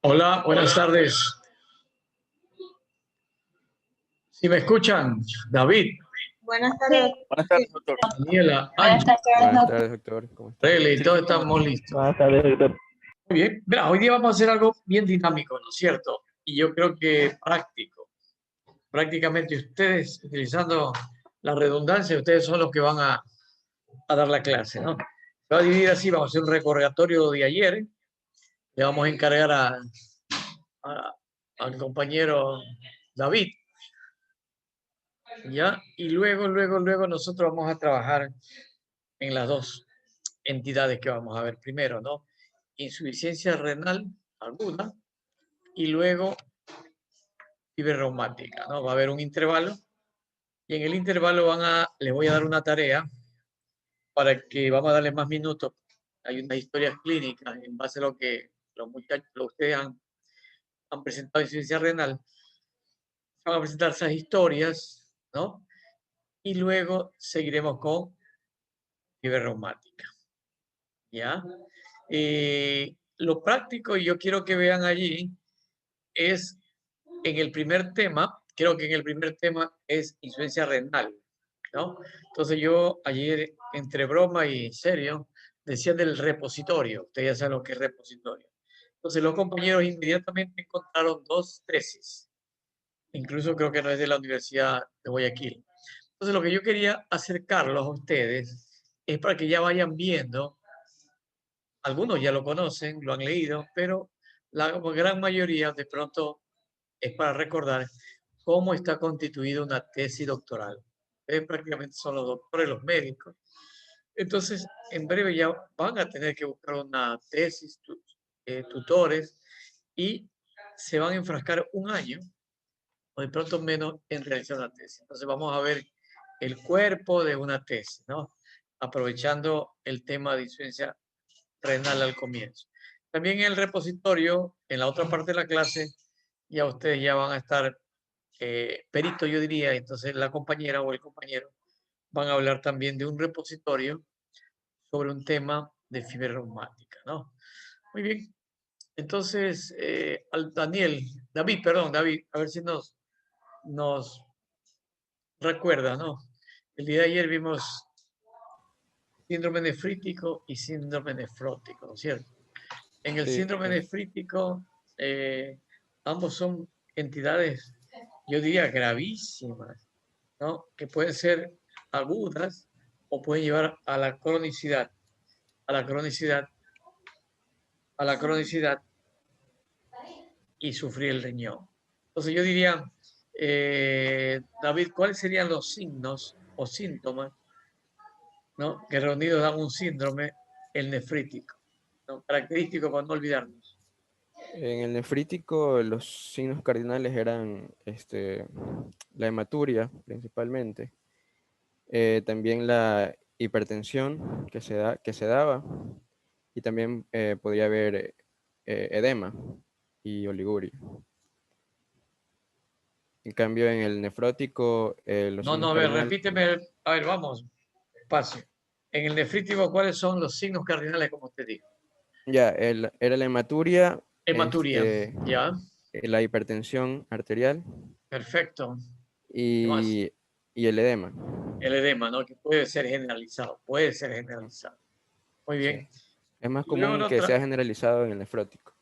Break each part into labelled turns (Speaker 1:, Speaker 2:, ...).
Speaker 1: Hola, buenas tardes. ¿Sí me escuchan? David,
Speaker 2: Buenas tardes.
Speaker 3: Buenas tardes, doctor.
Speaker 1: Daniela,
Speaker 2: Buenas
Speaker 1: Angie,
Speaker 3: Buenas tardes, doctor. ¿Cómo está?
Speaker 1: Rele, todos estamos listos.
Speaker 4: Buenas tardes, doctor.
Speaker 1: Muy bien. Mira, hoy día vamos a hacer algo bien dinámico, ¿no es cierto? Y yo creo que práctico. Prácticamente ustedes, utilizando la redundancia, ustedes son los que van a dar la clase, ¿no? Se va a dividir así, vamos a hacer un recordatorio de ayer. Le vamos a encargar al compañero David, ¿ya? Y luego nosotros vamos a trabajar en las dos entidades que vamos a ver primero, ¿no? Insuficiencia renal aguda y luego fiebre reumática, ¿no? Va a haber un intervalo y en el intervalo les voy a dar una tarea para que vamos a darle más minutos. Hay unas historias clínicas en base a lo que los muchachos, ustedes han presentado insuficiencia renal. Van a presentar esas historias, ¿no? Y luego seguiremos con fiebre reumática, ¿ya? Lo práctico, y yo quiero que vean allí, es en el primer tema, creo que en el primer tema es insuficiencia renal, ¿no? Entonces yo ayer, entre broma y serio, decía del repositorio. Ustedes ya saben lo que es repositorio. Entonces los compañeros inmediatamente encontraron dos tesis. Incluso creo que no es de la Universidad de Guayaquil. Entonces lo que yo quería acercarlos a ustedes es para que ya vayan viendo. Algunos ya lo conocen, lo han leído, pero la gran mayoría de pronto es para recordar cómo está constituida una tesis doctoral. Prácticamente son los doctores, los médicos. Entonces, en breve ya van a tener que buscar una tesis, tutores, y se van a enfrascar un año, o de pronto menos, en realizar una tesis. Entonces, vamos a ver el cuerpo de una tesis, ¿no? Aprovechando el tema de insuficiencia renal al comienzo. También en el repositorio, en la otra parte de la clase, ya ustedes ya van a estar peritos, yo diría. Entonces la compañera o el compañero van a hablar también de un repositorio sobre un tema de fiebre reumática, ¿no? Muy bien. Entonces, David, a ver si nos recuerda, ¿no? El día de ayer vimos síndrome nefrítico y síndrome nefrótico, ¿no es cierto? En el
Speaker 3: Sí,
Speaker 1: síndrome nefrítico, ambos son entidades, yo diría, gravísimas, ¿no? Que pueden ser agudas o pueden llevar a la cronicidad, a la cronicidad, a la cronicidad y sufrir el riñón. Entonces yo diría, David, ¿cuáles serían los signos o síntomas, ¿no? Que reunidos dan un síndrome, el nefrítico, ¿no? Característico para no olvidarnos.
Speaker 3: en el nefrítico los signos cardinales eran la hematuria principalmente, también la hipertensión que se daba y también podía haber edema y oliguria. En cambio, en el nefrótico los
Speaker 1: No,
Speaker 3: signos
Speaker 1: a ver,
Speaker 3: cardinales,
Speaker 1: repíteme, a ver, vamos, espacio. En el nefrítico, ¿cuáles son los signos cardinales, como usted dijo?
Speaker 3: ya, era la hematuria,
Speaker 1: Hematuria, ya,
Speaker 3: la hipertensión arterial
Speaker 1: perfecto. ¿Qué más?
Speaker 3: y, y el edema.
Speaker 1: El edema, ¿no? Que puede ser generalizado, puede ser generalizado. Muy
Speaker 3: Sí.
Speaker 1: bien.
Speaker 3: Es más
Speaker 1: Y luego
Speaker 3: común que sea generalizado en el nefrótico.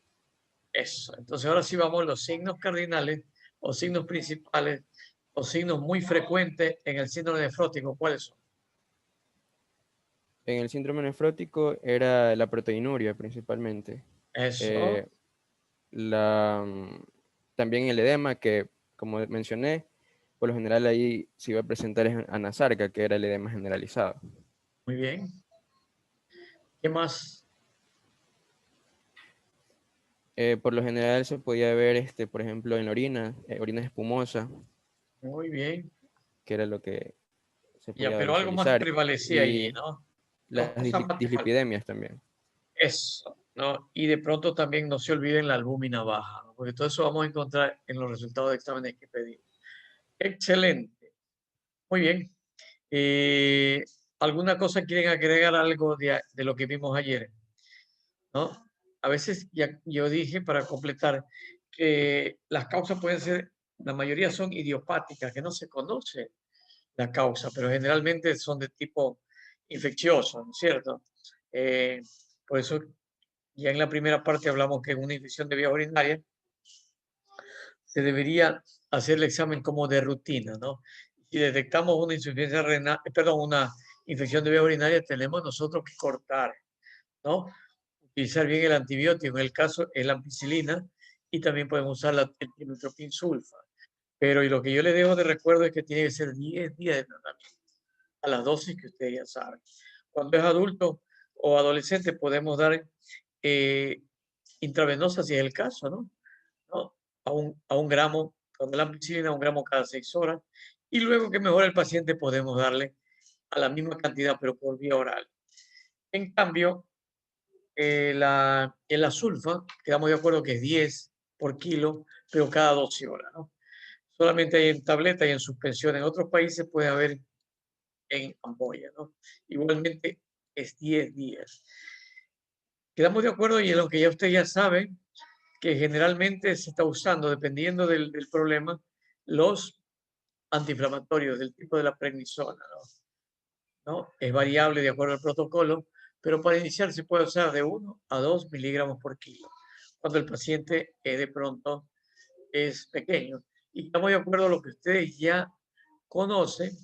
Speaker 1: eso. Entonces ahora sí vamos a los signos cardinales o signos principales o signos muy frecuentes en el síndrome nefrótico. ¿Cuáles son?
Speaker 3: En el síndrome nefrótico era la proteinuria principalmente.
Speaker 1: Eso,
Speaker 3: Eh, la, también el edema, que como mencioné, por lo general ahí se iba a presentar en anasarca, que era el edema generalizado.
Speaker 1: muy bien. ¿Qué más?
Speaker 3: Por lo general se podía ver, por ejemplo, en la orina, orina espumosa,
Speaker 1: Muy bien.
Speaker 3: que era lo que se
Speaker 1: Ya,
Speaker 3: podía
Speaker 1: pero algo más
Speaker 3: visualizar,
Speaker 1: prevalecía allí,
Speaker 3: y
Speaker 1: ¿no? Dos
Speaker 3: las
Speaker 1: cosas más te faltan.
Speaker 3: dislipidemias también.
Speaker 1: Eso, ¿no? Y de pronto también no se olviden la albúmina baja, ¿no? Porque todo eso vamos a encontrar en los resultados de exámenes que pedimos. Excelente. Muy bien. Eh, ¿Alguna cosa quieren agregar algo de lo que vimos ayer? ¿no? A veces, ya yo dije para completar, que las causas pueden ser, la mayoría son idiopáticas, que no se conoce la causa, pero generalmente son de tipo infeccioso, ¿no es cierto? Eh, por eso ya en la primera parte hablamos que en una infección de vías urinarias se debería hacer el examen como de rutina, ¿no? Si detectamos una insuficiencia renal, perdón, una infección de vías urinarias, tenemos nosotros que cortar, ¿no? Utilizar bien el antibiótico, en el caso es la ampicilina, y también podemos usar el trimethoprim sulfa. Pero y lo que yo le dejo de recuerdo es que tiene que ser 10 días de tratamiento, a las dosis que ustedes ya saben. Cuando es adulto o adolescente podemos dar intravenosa si es el caso, ¿no? ¿No? A un gramo, con la ampicilina, 1 gramo cada 6 horas. Y luego que mejore el paciente podemos darle a la misma cantidad, pero por vía oral. En cambio, en la sulfa, quedamos de acuerdo que es 10 por kilo, pero cada 12 horas, ¿no? Solamente hay en tableta y en suspensión. En otros países puede haber en ampolla, ¿no? Igualmente es 10 días. Quedamos de acuerdo y en lo que ya usted ya sabe, que generalmente se está usando, dependiendo del problema, los antiinflamatorios del tipo de la prednisona, ¿no? Es variable de acuerdo al protocolo, pero para iniciar se puede usar de 1 a 2 miligramos por kilo, cuando el paciente de pronto es pequeño. Y estamos de acuerdo a lo que ustedes ya conocen,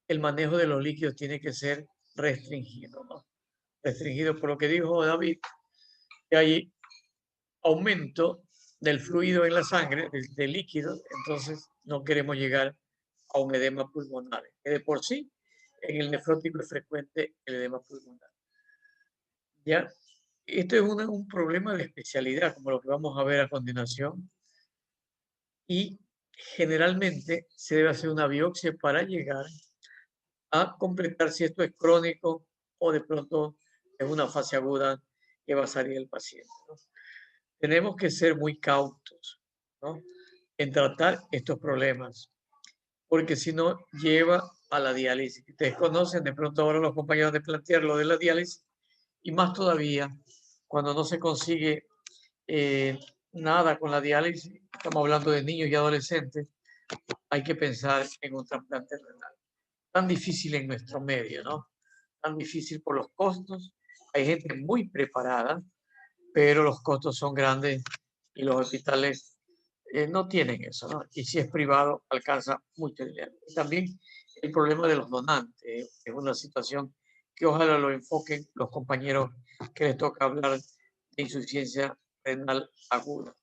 Speaker 1: el manejo de los líquidos tiene que ser restringido, ¿no? Restringido por lo que dijo David, que hay aumento del fluido en la sangre, del líquido, entonces no queremos llegar a un edema pulmonar, que de por sí en el nefrótico es frecuente el edema pulmonar. ¿Ya? Esto es un problema de especialidad, como lo que vamos a ver a continuación, y generalmente se debe hacer una biopsia para llegar a completar si esto es crónico o de pronto es una fase aguda que va a salir el paciente, ¿no? Tenemos que ser muy cautos, ¿no?, en tratar estos problemas, porque si no lleva a la diálisis. Ustedes conocen, de pronto ahora los compañeros de plantear lo de la diálisis, y más todavía cuando no se consigue nada con la diálisis, estamos hablando de niños y adolescentes, hay que pensar en un trasplante renal. Tan difícil en nuestro medio, ¿no? Tan difícil por los costos. Hay gente muy preparada, pero los costos son grandes y los hospitales no tienen eso, ¿no? Y si es privado, alcanza mucho dinero. Y también el problema de los donantes es una situación que ojalá lo enfoquen los compañeros que les toca hablar de insuficiencia renal aguda.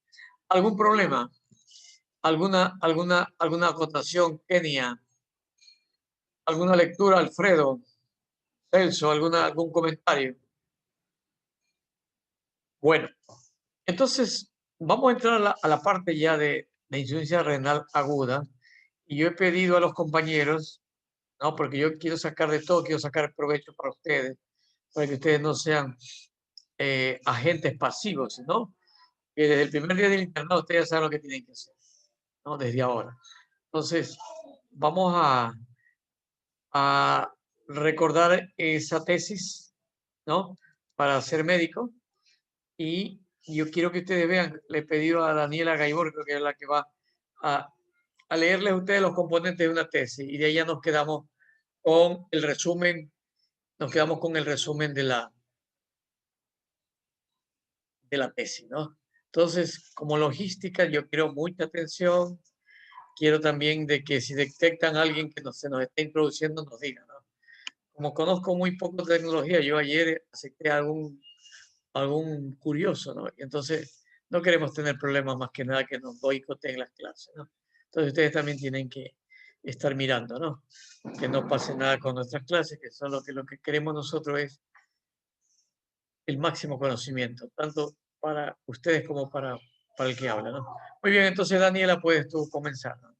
Speaker 1: ¿Algún problema? ¿Alguna acotación, Kenia? ¿Alguna lectura, Alfredo? Celso, ¿algún comentario? Bueno, entonces vamos a entrar a la parte ya de insuficiencia renal aguda. Y yo he pedido a los compañeros, ¿no?, porque yo quiero sacar de todo, quiero sacar provecho para ustedes, para que ustedes no sean agentes pasivos, ¿no? Que desde el primer día del internado ustedes ya saben lo que tienen que hacer, ¿no? Desde ahora. Entonces, vamos a recordar esa tesis, ¿no?, para ser médico. Y yo quiero que ustedes vean, le he pedido a Daniela Gaibor, creo que es la que va a leerles a ustedes los componentes de una tesis, y de ahí ya nos quedamos con el resumen, de la tesis, ¿no? Entonces, como logística, yo quiero mucha atención. Quiero también de que si detectan a alguien que se nos está introduciendo, nos digan, ¿no? Como conozco muy poco de tecnología, yo ayer acepté a algún curioso, ¿no? Y entonces no queremos tener problemas más que nada que nos boicoteen las clases, ¿no? Entonces ustedes también tienen que estar mirando, ¿no? Que no pase nada con nuestras clases, que son lo que queremos nosotros es el máximo conocimiento, tanto para ustedes como para el que habla, ¿no? Muy bien, entonces Daniela, puedes tú comenzar, ¿no?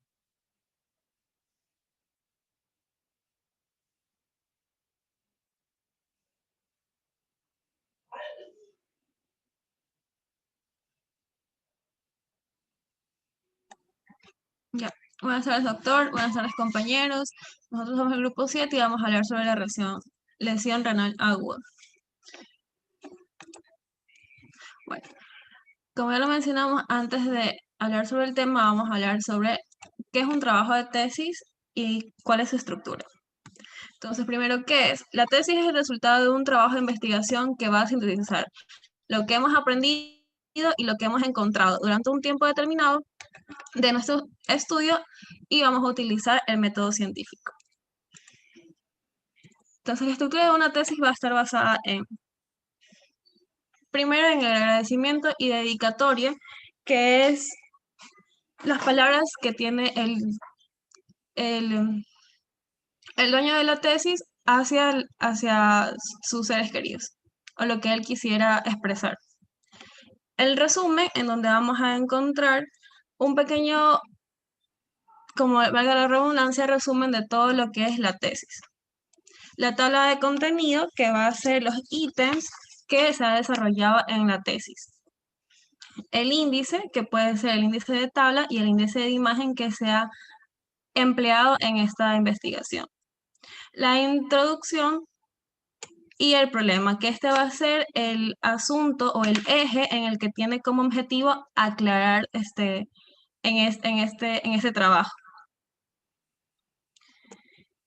Speaker 2: Ya. Buenas tardes, doctor. Buenas tardes, compañeros. Nosotros somos el grupo 7 y vamos a hablar sobre la lesión renal aguda. Bueno, como ya lo mencionamos antes de hablar sobre el tema, vamos a hablar sobre qué es un trabajo de tesis y cuál es su estructura. Entonces, primero, ¿qué es? La tesis es el resultado de un trabajo de investigación que va a sintetizar lo que hemos aprendido y lo que hemos encontrado durante un tiempo determinado de nuestro estudio y vamos a utilizar el método científico. Entonces, la estructura de una tesis va a estar basada en, primero, en el agradecimiento y dedicatoria, que es las palabras que tiene el, el dueño de la tesis hacia sus seres queridos o lo que él quisiera expresar. El resumen, en donde vamos a encontrar un pequeño, como valga la redundancia, resumen de todo lo que es la tesis. La tabla de contenido, que va a ser los ítems que se ha desarrollado en la tesis. El índice, que puede ser el índice de tabla y el índice de imagen que se ha empleado en esta investigación. La introducción y el problema, que este va a ser el asunto o el eje en el que tiene como objetivo aclarar en este trabajo.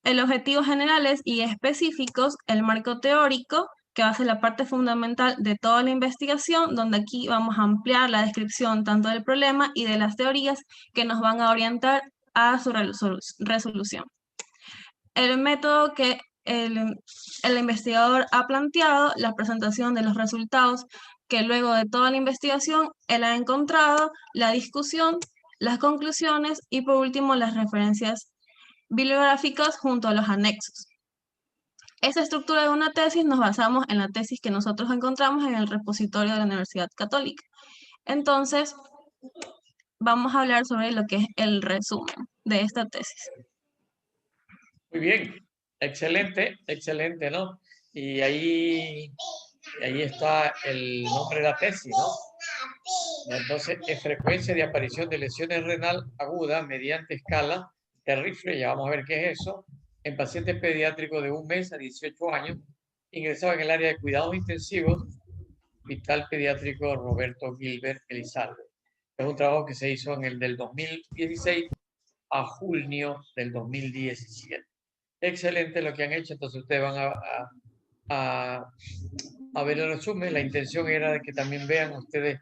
Speaker 2: El objetivo generales y específicos, el marco teórico, que va a ser la parte fundamental de toda la investigación, donde aquí vamos a ampliar la descripción tanto del problema y de las teorías que nos van a orientar a su resolución. El método que el investigador ha planteado, la presentación de los resultados que luego de toda la investigación él ha encontrado, la discusión, las conclusiones y por último las referencias bibliográficas junto a los anexos. Esa estructura de una tesis nos basamos en la tesis que nosotros encontramos en el repositorio de la Universidad Católica. Entonces, vamos a hablar sobre lo que es el resumen de esta tesis.
Speaker 1: Muy bien, excelente, excelente, ¿no? Y ahí está el nombre de la tesis, ¿no? Entonces, es frecuencia de aparición de lesiones renal agudas mediante escala de Rifle, ya vamos a ver qué es eso, en pacientes pediátricos de 1 mes a 18 años, ingresados en el área de cuidados intensivos, Hospital Pediátrico Roberto Gilbert Elizalde. Es un trabajo que se hizo en el del 2016 a junio del 2017. Excelente lo que han hecho, entonces ustedes van a ver el resumen. La intención era de que también vean ustedes,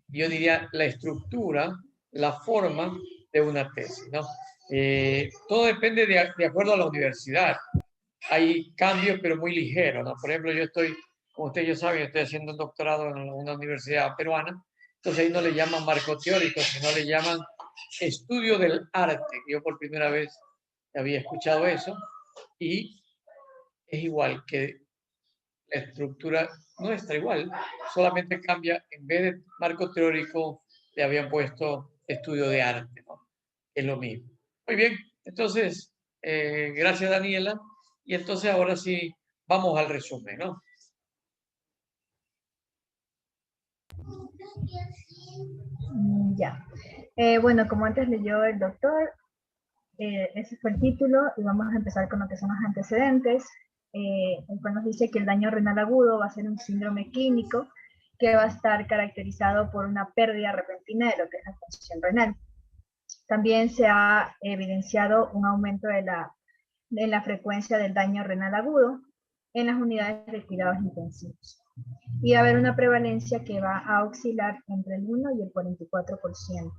Speaker 1: yo diría, la estructura, la forma de una tesis, ¿no? Todo depende de acuerdo a la universidad. Hay cambios, pero muy ligeros, ¿no? Por ejemplo, yo estoy, como ustedes ya saben, estoy haciendo un doctorado en una universidad peruana, entonces ahí no le llaman marco teórico, sino le llaman estudio del arte. Yo por primera vez había escuchado eso y es igual que la estructura nuestra, igual, solamente cambia, en vez de marco teórico, le habían puesto estudio de arte, ¿no? Es lo mismo. Muy bien, entonces, gracias Daniela, y entonces ahora sí, vamos al resumen, ¿no?
Speaker 4: Ya. Bueno, como antes leyó el doctor, ese fue el título y vamos a empezar con lo que son los antecedentes. El cual nos dice que el daño renal agudo va a ser un síndrome clínico que va a estar caracterizado por una pérdida repentina de lo que es la función renal. También se ha evidenciado un aumento de la frecuencia del daño renal agudo en las unidades de cuidados intensivos. Y va a haber una prevalencia que va a oscilar entre el 1 y el 44%.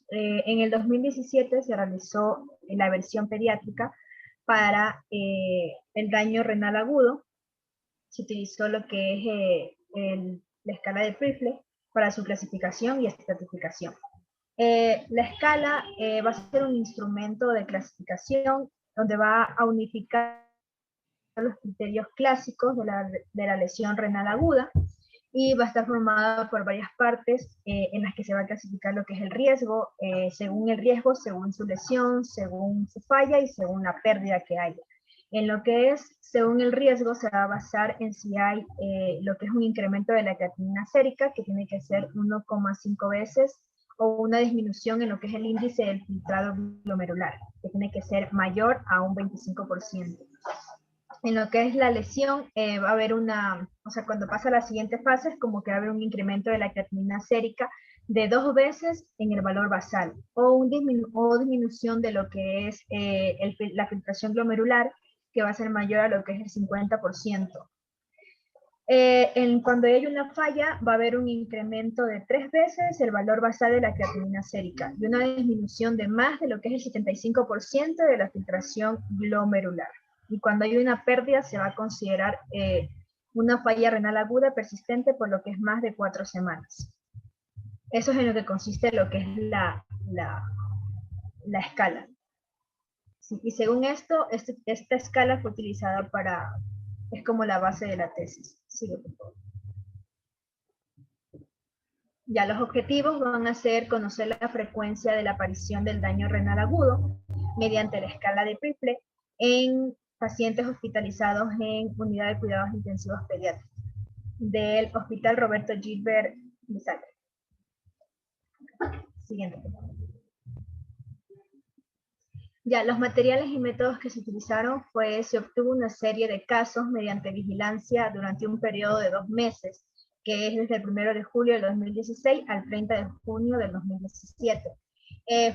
Speaker 4: En el 2017 se realizó la versión pediátrica para el daño renal agudo. Se utilizó lo que es la escala de Prifle para su clasificación y estratificación. La escala va a ser un instrumento de clasificación donde va a unificar los criterios clásicos de la lesión renal aguda y va a estar formada por varias partes en las que se va a clasificar lo que es el riesgo, según su lesión, según su falla y según la pérdida que haya. En lo que es, según el riesgo, se va a basar en si hay lo que es un incremento de la creatinina sérica, que tiene que ser 1,5 veces, o una disminución en lo que es el índice del filtrado glomerular, que tiene que ser mayor a un 25%. En lo que es la lesión, va a haber cuando pasa a la siguiente fase, es como que va a haber un incremento de la creatinina sérica de 2 veces en el valor basal, o disminución de lo que es la filtración glomerular, que va a ser mayor a lo que es el 50%. Cuando hay una falla, va a haber un incremento de 3 veces el valor basal de la creatinina sérica y una disminución de más de lo que es el 75% de la filtración glomerular. Y cuando hay una pérdida, se va a considerar una falla renal aguda persistente por lo que es más de 4 semanas. Eso es en lo que consiste lo que es la escala. Sí, y según esto, esta escala fue utilizada es como la base de la tesis. Sigue, por favor. Ya, los objetivos van a ser conocer la frecuencia de la aparición del daño renal agudo mediante la escala de Priestley en pacientes hospitalizados en unidad de cuidados intensivos pediátricos del Hospital Roberto Gilbert Lizalde. Siguiente. Ya, los materiales y métodos que se utilizaron se obtuvo una serie de casos mediante vigilancia durante un periodo de 2 meses, que es desde el 1 de julio del 2016 al 30 de junio del 2017.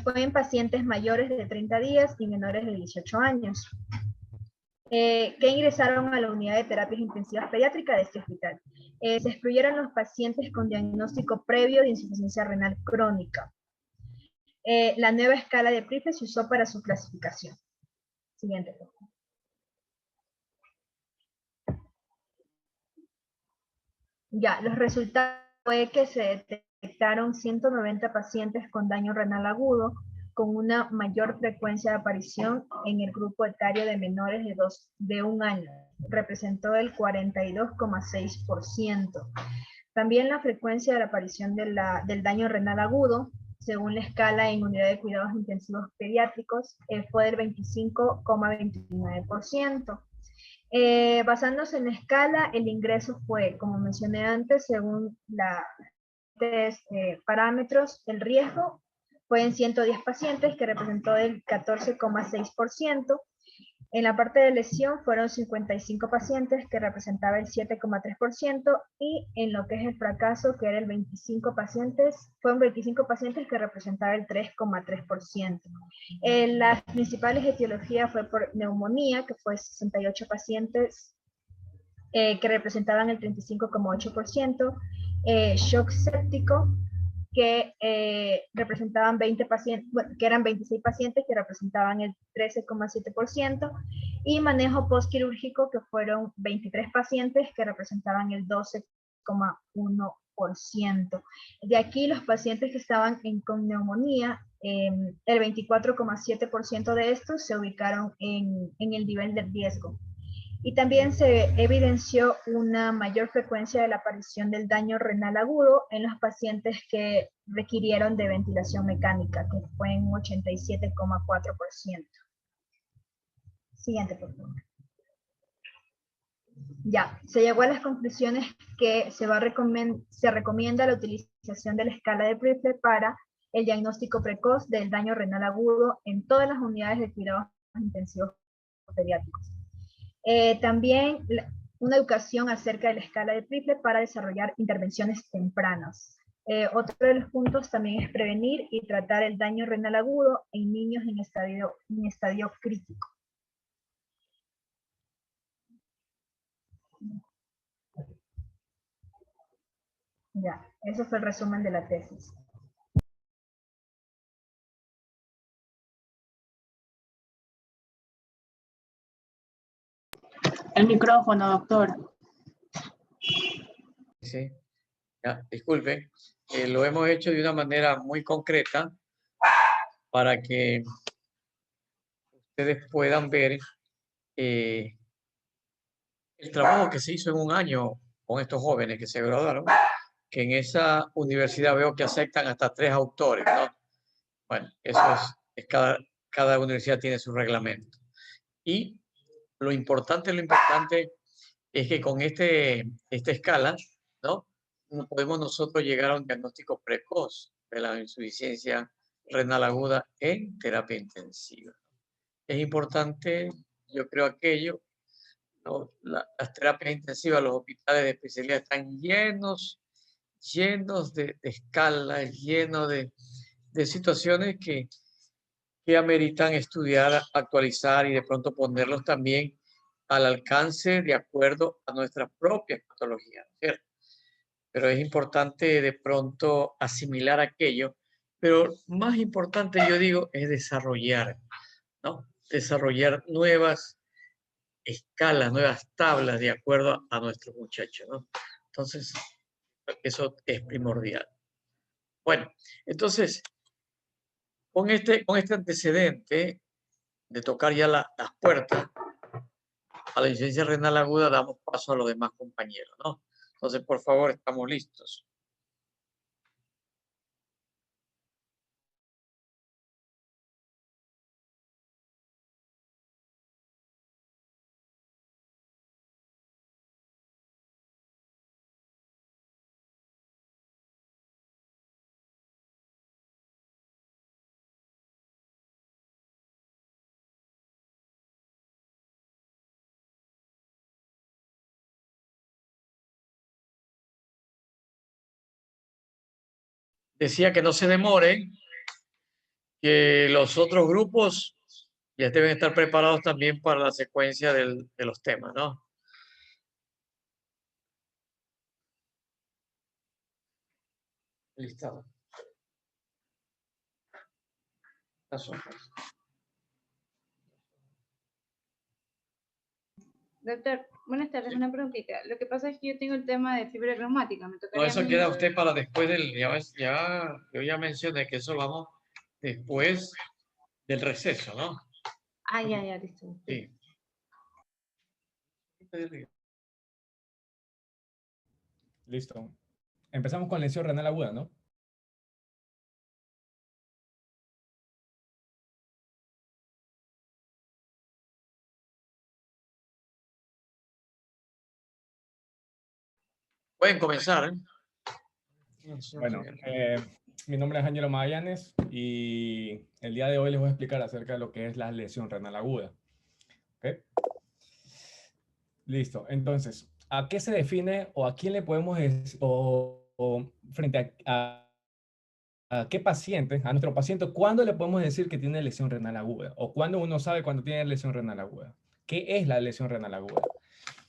Speaker 4: Fue en pacientes mayores de 30 días y menores de 18 años, que ingresaron a la unidad de terapias intensivas pediátricas de este hospital. Se excluyeron los pacientes con diagnóstico previo de insuficiencia renal crónica. La nueva escala de Priestley se usó para su clasificación. Siguiente. Ya, los resultados fue que se detectaron 190 pacientes con daño renal agudo, con una mayor frecuencia de aparición en el grupo etario de menores de 1 año. Representó el 42,6%. También la frecuencia de la aparición del daño renal agudo, según la escala en unidad de cuidados intensivos pediátricos, fue del 25,29%. Basándose en la escala, el ingreso fue, como mencioné antes, según los parámetros, el riesgo fue en 110 pacientes, que representó el 14,6%. En la parte de lesión fueron 55 pacientes, que representaba el 7,3%, y en lo que es el fracaso, que era el 25 pacientes, fueron 25 pacientes, que representaba el 3,3%. Las principales etiologías fue por neumonía, que fue 68 pacientes, que representaban el 35,8%, shock séptico, que representaban 20 pacientes, bueno, que eran 26 pacientes, que representaban el 13,7%, y manejo postquirúrgico, que fueron 23 pacientes, que representaban el 12,1%. De aquí, los pacientes que estaban con neumonía, el 24,7% de estos se ubicaron en el nivel de riesgo. Y también se evidenció una mayor frecuencia de la aparición del daño renal agudo en los pacientes que requirieron de ventilación mecánica, que fue en 87,4%. Siguiente, por favor. Ya, se llegó a las conclusiones que se recomienda la utilización de la escala de Priestley para el diagnóstico precoz del daño renal agudo en todas las unidades de cuidados intensivos pediátricos. También una educación acerca de la escala de Priestley para desarrollar intervenciones tempranas. Otro de los puntos también es prevenir y tratar el daño renal agudo en niños en estadio crítico. Ya, eso fue el resumen de la tesis.
Speaker 5: El micrófono, doctor.
Speaker 1: Sí, ya, disculpe. Lo hemos hecho de una manera muy concreta para que ustedes puedan ver el trabajo que se hizo en un año con estos jóvenes que se graduaron, que en esa universidad veo que aceptan hasta 3 autores, ¿no? Bueno, eso es cada universidad tiene su reglamento. Y lo importante es que con esta escala, ¿no? Podemos nosotros llegar a un diagnóstico precoz de la insuficiencia renal aguda en terapia intensiva. Es importante, yo creo, aquello, ¿no? Las terapias intensivas, los hospitales de especialidad están llenos de escalas, llenos de situaciones que ameritan estudiar, actualizar y de pronto ponerlos también al alcance de acuerdo a nuestras propias patologías, ¿cierto? Pero es importante de pronto asimilar aquello, pero más importante, yo digo, es desarrollar, ¿no? Desarrollar nuevas escalas, nuevas tablas de acuerdo a nuestros muchachos, ¿no? Entonces, eso es primordial. Bueno, entonces, con este antecedente de tocar ya las puertas a la insuficiencia renal aguda, damos paso a los demás compañeros, ¿no? Entonces, por favor, estamos listos. Decía que no se demoren, que los otros grupos ya deben estar preparados también para la secuencia de los temas, ¿no? Listado. Las hojas.
Speaker 6: Doctor, buenas tardes, una preguntita. Lo que pasa es que yo tengo el tema de fiebre reumática. Me
Speaker 1: No,
Speaker 6: tocaría
Speaker 1: eso
Speaker 6: a mí-
Speaker 1: queda usted para después del, yo ya mencioné que eso lo vamos después del receso, ¿no?
Speaker 6: Ah, ya, listo.
Speaker 1: Sí.
Speaker 7: Listo. Empezamos con lesión renal aguda, ¿no?
Speaker 1: Pueden comenzar, ¿eh?
Speaker 7: Bueno, mi nombre es Ángelo Magallanes y el día de hoy les voy a explicar acerca de lo que es la lesión renal aguda. ¿Ok? Listo. Entonces, ¿a qué se define o a quién le podemos decir, o frente a qué paciente, a nuestro paciente, cuándo le podemos decir que tiene lesión renal aguda? O cuándo uno sabe cuando tiene lesión renal aguda. ¿Qué es la lesión renal aguda?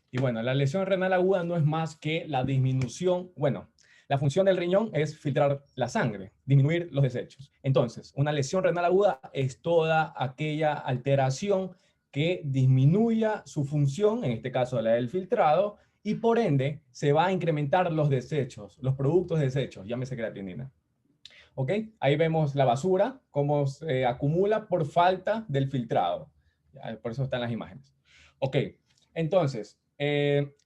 Speaker 7: Y bueno, la lesión renal aguda no es más que la disminución, bueno, la función del riñón es filtrar la sangre, disminuir los desechos. Entonces, una lesión renal aguda es toda aquella alteración que disminuya su función, en este caso la del filtrado, y por ende se va a incrementar los desechos, los productos de desechos, llámese creatinina. ¿Ok? Ahí vemos la basura, cómo se acumula por falta del filtrado. Por eso están las imágenes. Ok, entonces,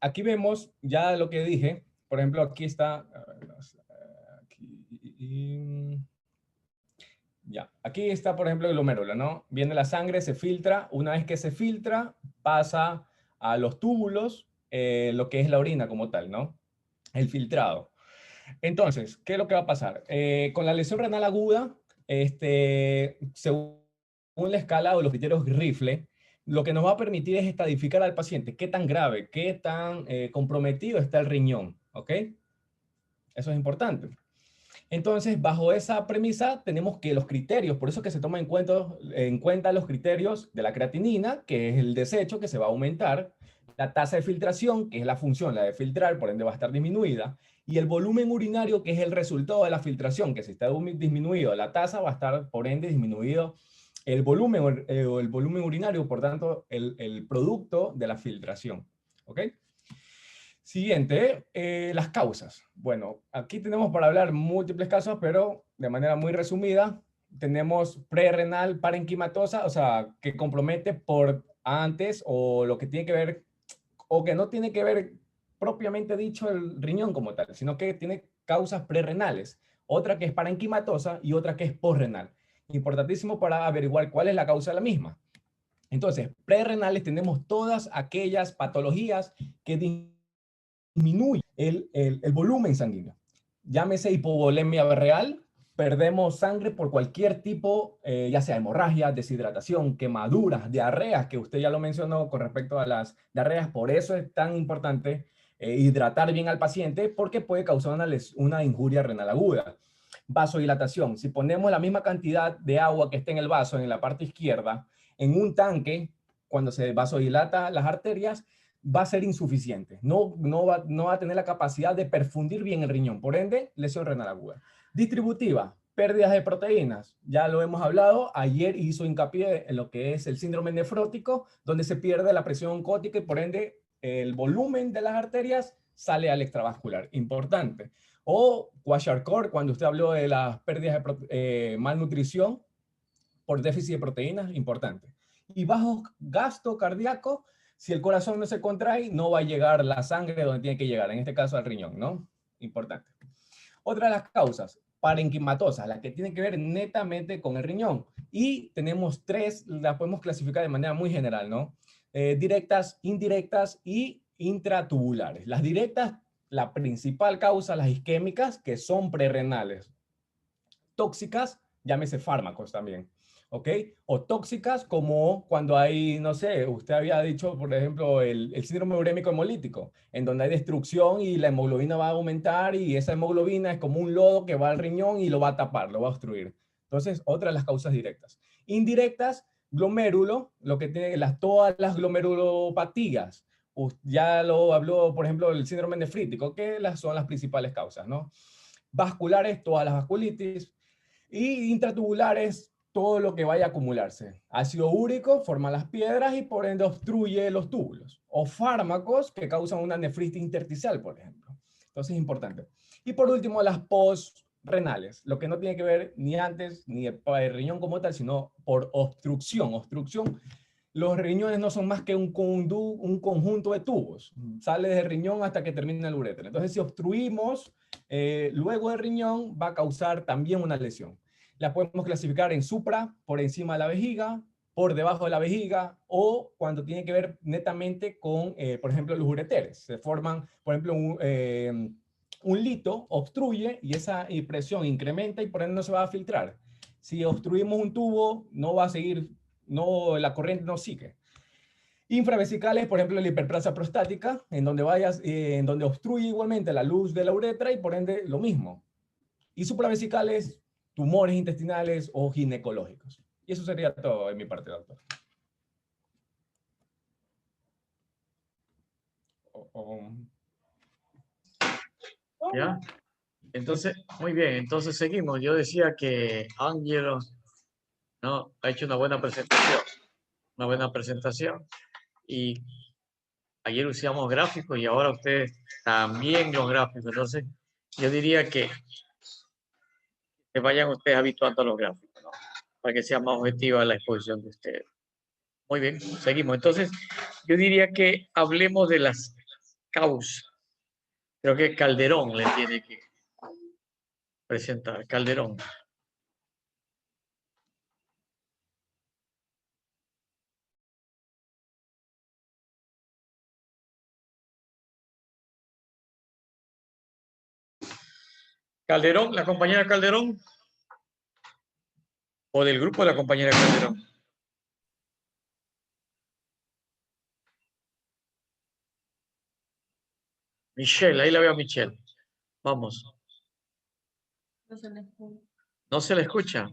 Speaker 7: aquí vemos ya lo que dije. Por ejemplo, aquí está... aquí está, por ejemplo, el glomérulo, ¿no? Viene la sangre, se filtra. Una vez que se filtra, pasa a los túbulos, lo que es la orina como tal, ¿no? El filtrado. Entonces, ¿qué es lo que va a pasar? Con la lesión renal aguda, según la escala o los criterios Rifle, lo que nos va a permitir es estadificar al paciente qué tan grave, qué tan comprometido está el riñón, ¿ok? Eso es importante. Entonces, bajo esa premisa, tenemos que los criterios, por eso que se toma en cuenta los criterios de la creatinina, que es el desecho que se va a aumentar, la tasa de filtración, que es la función, la de filtrar, por ende va a estar disminuida, y el volumen urinario, que es el resultado de la filtración, que si está disminuido la tasa, va a estar, por ende, disminuido el volumen, o el volumen urinario, por tanto, el producto de la filtración. ¿Ok? Siguiente, las causas. Bueno, aquí tenemos para hablar múltiples casos, pero de manera muy resumida, tenemos prerrenal parenquimatosa, o sea, que compromete por antes o lo que tiene que ver, o que no tiene que ver propiamente dicho el riñón como tal, sino que tiene causas prerrenales. Otra que es parenquimatosa y otra que es posrenal. Importantísimo para averiguar cuál es la causa de la misma. Entonces, prerrenales tenemos todas aquellas patologías que disminuye el volumen sanguíneo. Llámese hipovolemia real, perdemos sangre por cualquier tipo, ya sea hemorragia, deshidratación, quemaduras, diarreas, que usted ya lo mencionó con respecto a las diarreas. Por eso es tan importante hidratar bien al paciente, porque puede causar una injuria renal aguda. Vasodilatación. Si ponemos la misma cantidad de agua que esté en el vaso, en la parte izquierda, en un tanque, cuando se vasodilata las arterias, va a ser insuficiente. No va a tener la capacidad de perfundir bien el riñón. Por ende, lesión renal aguda. Distributiva, pérdidas de proteínas. Ya lo hemos hablado. Ayer hizo hincapié en lo que es el síndrome nefrótico, donde se pierde la presión oncótica y por ende el volumen de las arterias sale al extravascular. Importante. O kwashiorkor, cuando usted habló de las pérdidas de malnutrición por déficit de proteínas, importante. Y bajo gasto cardíaco, si el corazón no se contrae, no va a llegar la sangre donde tiene que llegar, en este caso al riñón, ¿no? Importante. Otra de las causas, parenquimatosas, las que tienen que ver netamente con el riñón. Y tenemos tres, las podemos clasificar de manera muy general, ¿no? Directas, indirectas y intratubulares. Las directas, la principal causa, las isquémicas, que son prerrenales. Tóxicas, llámese fármacos también, ¿ok? O tóxicas como cuando hay, no sé, usted había dicho, por ejemplo, el síndrome urémico hemolítico, en donde hay destrucción y la hemoglobina va a aumentar y esa hemoglobina es como un lodo que va al riñón y lo va a tapar, lo va a obstruir. Entonces, otra de las causas directas. Indirectas, glomérulo, lo que tiene todas las glomerulopatías. Ya lo habló, por ejemplo, el síndrome nefrítico, que son las principales causas, ¿no? Vasculares, todas las vasculitis. Y intratubulares, todo lo que vaya a acumularse. Ácido úrico forma las piedras y por ende obstruye los túbulos. O fármacos que causan una nefritis intersticial, por ejemplo. Entonces es importante. Y por último, las postrenales, lo que no tiene que ver ni antes ni el riñón como tal, sino por obstrucción. Obstrucción, los riñones no son más que un conjunto de tubos. Sale del riñón hasta que termina el uréter. Entonces si obstruimos luego del riñón, va a causar también una lesión. La podemos clasificar en supra, por encima de la vejiga, por debajo de la vejiga, o cuando tiene que ver netamente con, por ejemplo, los ureteres. Se forman, por ejemplo, un lito obstruye y esa presión incrementa y por ende no se va a filtrar. Si obstruimos un tubo, no va a seguir, la corriente no sigue. Infravesicales, por ejemplo, la hiperplasia prostática, en donde obstruye igualmente la luz de la uretra y por ende lo mismo. Y supravesicales, tumores intestinales o ginecológicos. Y eso sería todo en mi parte, doctor.
Speaker 1: ¿Ya? Entonces, muy bien, entonces seguimos. Yo decía que Ángelo, ¿no?, ha hecho una buena presentación, y ayer usamos gráficos y ahora ustedes también los gráficos. Entonces, yo diría que se vayan ustedes habituando a los gráficos, ¿no?, para que sea más objetiva la exposición de ustedes. Muy bien, seguimos. Entonces, yo diría que hablemos de las causas. Creo que Calderón le tiene que presentar. Calderón. Calderón, la compañera Calderón. O del grupo de la compañera Calderón. Michelle, ahí la veo a Michelle. Vamos. No se le escucha.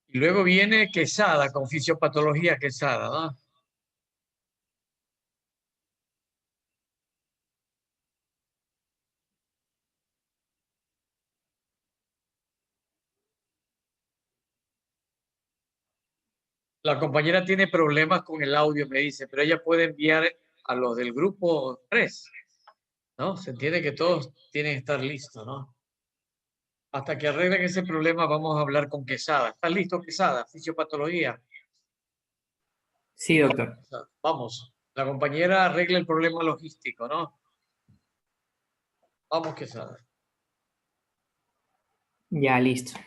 Speaker 1: Y luego viene Quesada, con fisiopatología Quesada, ¿no? La compañera tiene problemas con el audio, me dice, pero ella puede enviar a los del grupo 3, ¿no? Se entiende que todos tienen que estar listos, ¿no? Hasta que arreglen ese problema vamos a hablar con Quesada. ¿Estás listo, Quesada? Fisiopatología.
Speaker 8: Sí, doctor.
Speaker 1: Vamos. La compañera arregla el problema logístico, ¿no? Vamos, Quesada.
Speaker 8: Ya, listo.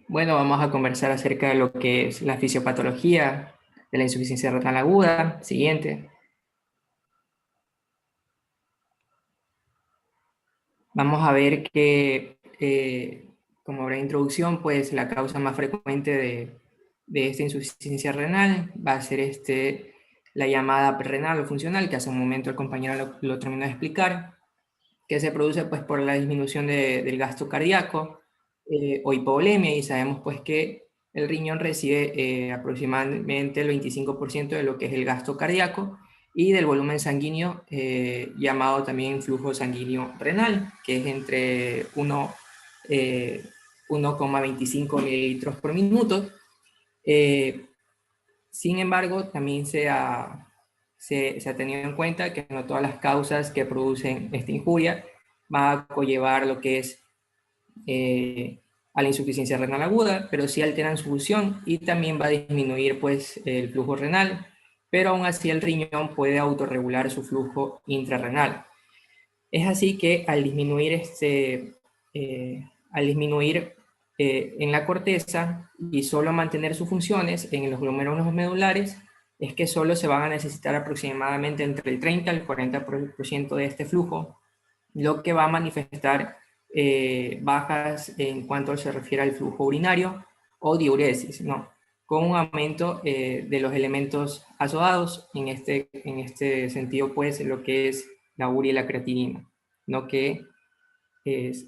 Speaker 8: Bueno, vamos a conversar acerca de lo que es la fisiopatología de la insuficiencia renal aguda. Siguiente. Vamos a ver que, como habrá introducción, pues la causa más frecuente de esta insuficiencia renal va a ser la llamada renal o funcional, que hace un momento el compañero lo terminó de explicar, que se produce pues por la disminución del gasto cardíaco o hipovolemia, y sabemos pues que el riñón recibe aproximadamente el 25% de lo que es el gasto cardíaco y del volumen sanguíneo, llamado también flujo sanguíneo renal, que es entre 1,25 mililitros por minuto. Sin embargo, también se ha tenido en cuenta que no todas las causas que producen esta injuria van a conllevar lo que es a la insuficiencia renal aguda, pero sí alteran su función y también va a disminuir pues el flujo renal, pero aún así el riñón puede autorregular su flujo intrarrenal. Es así que al disminuir, en la corteza y solo mantener sus funciones en los glomérulos medulares, es que solo se van a necesitar aproximadamente entre el 30 al 40% de este flujo, lo que va a manifestar bajas en cuanto se refiere al flujo urinario o diuresis, ¿no? Con un aumento de los elementos azotados, en este sentido, pues, lo que es la urea y la creatinina, ¿no? Que es,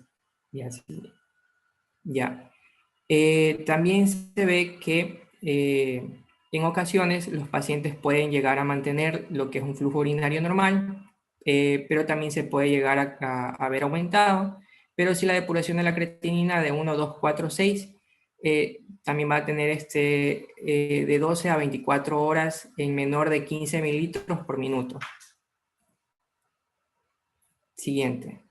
Speaker 8: ya. También se ve que en ocasiones los pacientes pueden llegar a mantener lo que es un flujo urinario normal, pero también se puede llegar a ver aumentado. Pero si la depuración de la creatinina de 1, 2, 4, 6, también va a tener de 12 a 24 horas en menor de 15 mililitros por minuto. Siguiente.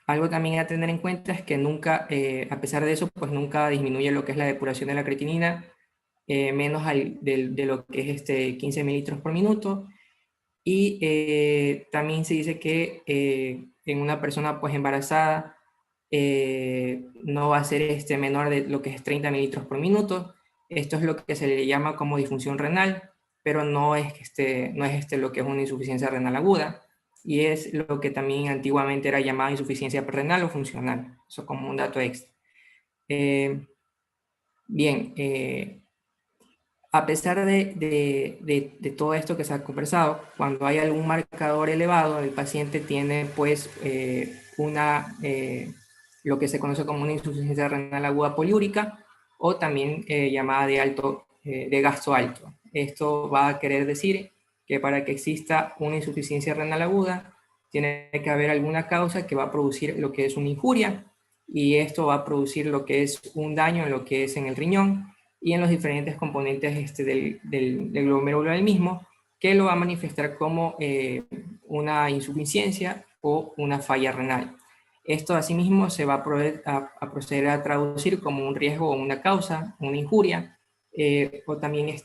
Speaker 8: Algo también a tener en cuenta es que nunca, a pesar de eso, pues nunca disminuye lo que es la depuración de la creatinina, menos de lo que es 15 mililitros por minuto. Y también se dice que en una persona pues embarazada no va a ser menor de lo que es 30 mililitros por minuto. Esto es lo que se le llama como disfunción renal, pero no es lo que es una insuficiencia renal aguda, y es lo que también antiguamente era llamada insuficiencia renal o funcional. Eso como un dato extra. Bien, a pesar de todo esto que se ha conversado, cuando hay algún marcador elevado, el paciente tiene pues lo que se conoce como una insuficiencia renal aguda poliúrica, o también llamada de gasto alto. Esto va a querer decir que para que exista una insuficiencia renal aguda, tiene que haber alguna causa que va a producir lo que es una injuria, y esto va a producir lo que es un daño en lo que es en el riñón y en los diferentes componentes del glomérulo del mismo, que lo va a manifestar como una insuficiencia o una falla renal. Esto asimismo se va a proceder a traducir como un riesgo o una causa, una injuria, o también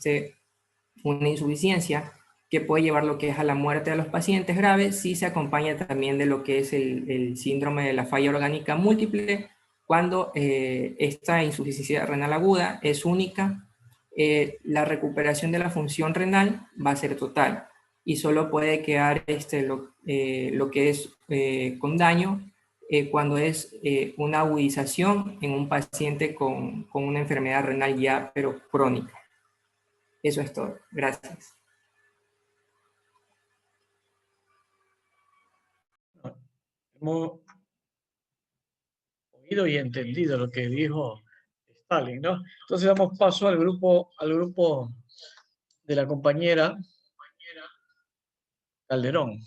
Speaker 8: una insuficiencia, que puede llevar lo que es a la muerte de los pacientes graves si se acompaña también de lo que es el síndrome de la falla orgánica múltiple, cuando esta insuficiencia renal aguda es única. La recuperación de la función renal va a ser total y solo puede quedar lo que es con daño cuando es una agudización en un paciente con una enfermedad renal ya, pero crónica. Eso es todo. Gracias.
Speaker 1: Hemos oído y entendido lo que dijo Stalin, ¿no? Entonces damos paso al grupo de la compañera Calderón.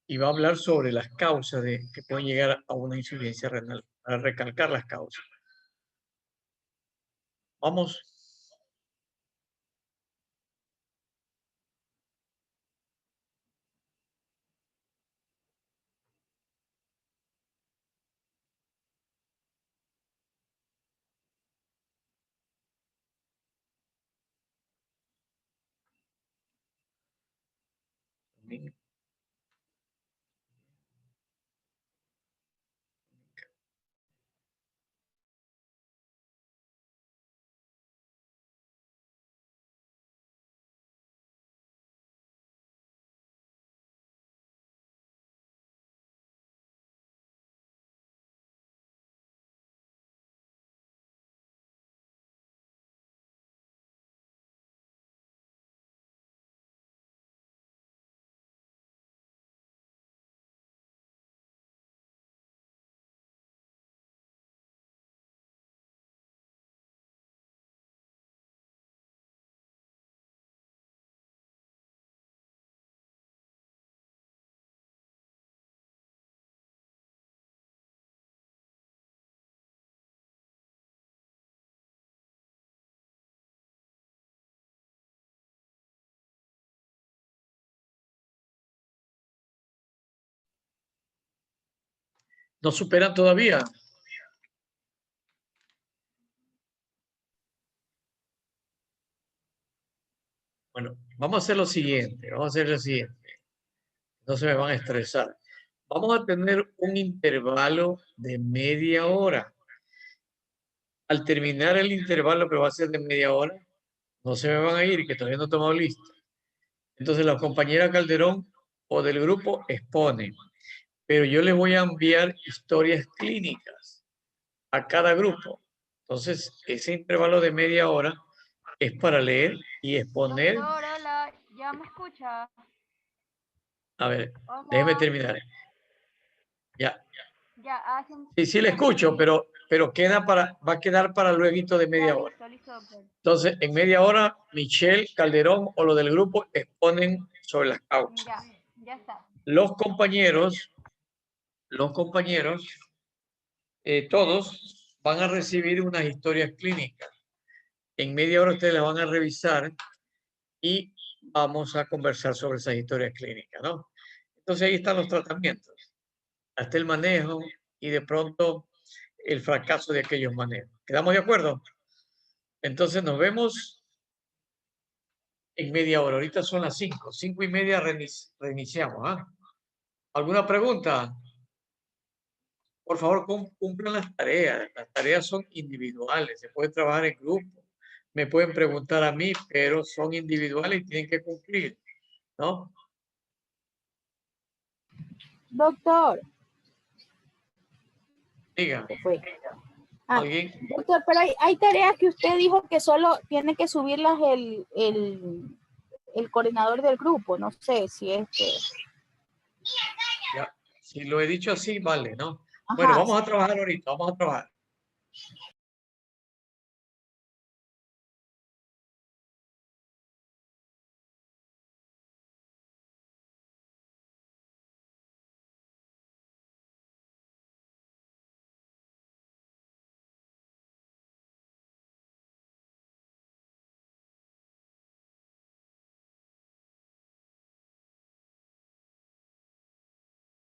Speaker 1: Y va a hablar sobre las causas que pueden llegar a una insuficiencia renal, para recalcar las causas. Vamos. ¿No superan todavía? Bueno, vamos a hacer lo siguiente. Vamos a hacer lo siguiente. No se me van a estresar. Vamos a tener un intervalo de media hora. Al terminar el intervalo, que va a ser de media hora, no se me van a ir, que todavía no he tomado lista. Entonces la compañera Calderón o del grupo expone, pero yo les voy a enviar historias clínicas a cada grupo. Entonces ese intervalo de media hora es para leer y exponer.
Speaker 9: Doctor, hola, ¿ya me escucha?
Speaker 1: A ver,
Speaker 9: Hola.
Speaker 1: déjeme terminar. Ya.
Speaker 9: Ya, hace un...
Speaker 1: Sí, sí le escucho, pero va a quedar para luego de media hora.
Speaker 9: Listo, doctor.
Speaker 1: Entonces, en media hora, Michelle, Calderón o lo del grupo exponen sobre las causas.
Speaker 9: Ya está.
Speaker 1: Los compañeros, todos van a recibir unas historias clínicas. En media hora ustedes las van a revisar y vamos a conversar sobre esas historias clínicas, ¿no? Entonces ahí están los tratamientos, hasta el manejo y de pronto el fracaso de aquellos manejos. ¿Quedamos de acuerdo? Entonces nos vemos en media hora. Ahorita son las 5, 5:30 reiniciamos. ¿Ah? ¿Alguna pregunta? Por favor, cumplan las tareas. Las tareas son individuales, se puede trabajar en grupo. Me pueden preguntar a mí, pero son individuales y tienen que cumplir, ¿no?
Speaker 10: Doctor.
Speaker 1: Diga.
Speaker 10: ¿Alguien? Doctor, pero hay tareas que usted dijo que solo tiene que subirlas el coordinador del grupo. No sé si es que...
Speaker 1: Ya, si lo he dicho así, vale, ¿no?
Speaker 10: Ajá,
Speaker 1: bueno, vamos a trabajar ahorita, vamos a trabajar.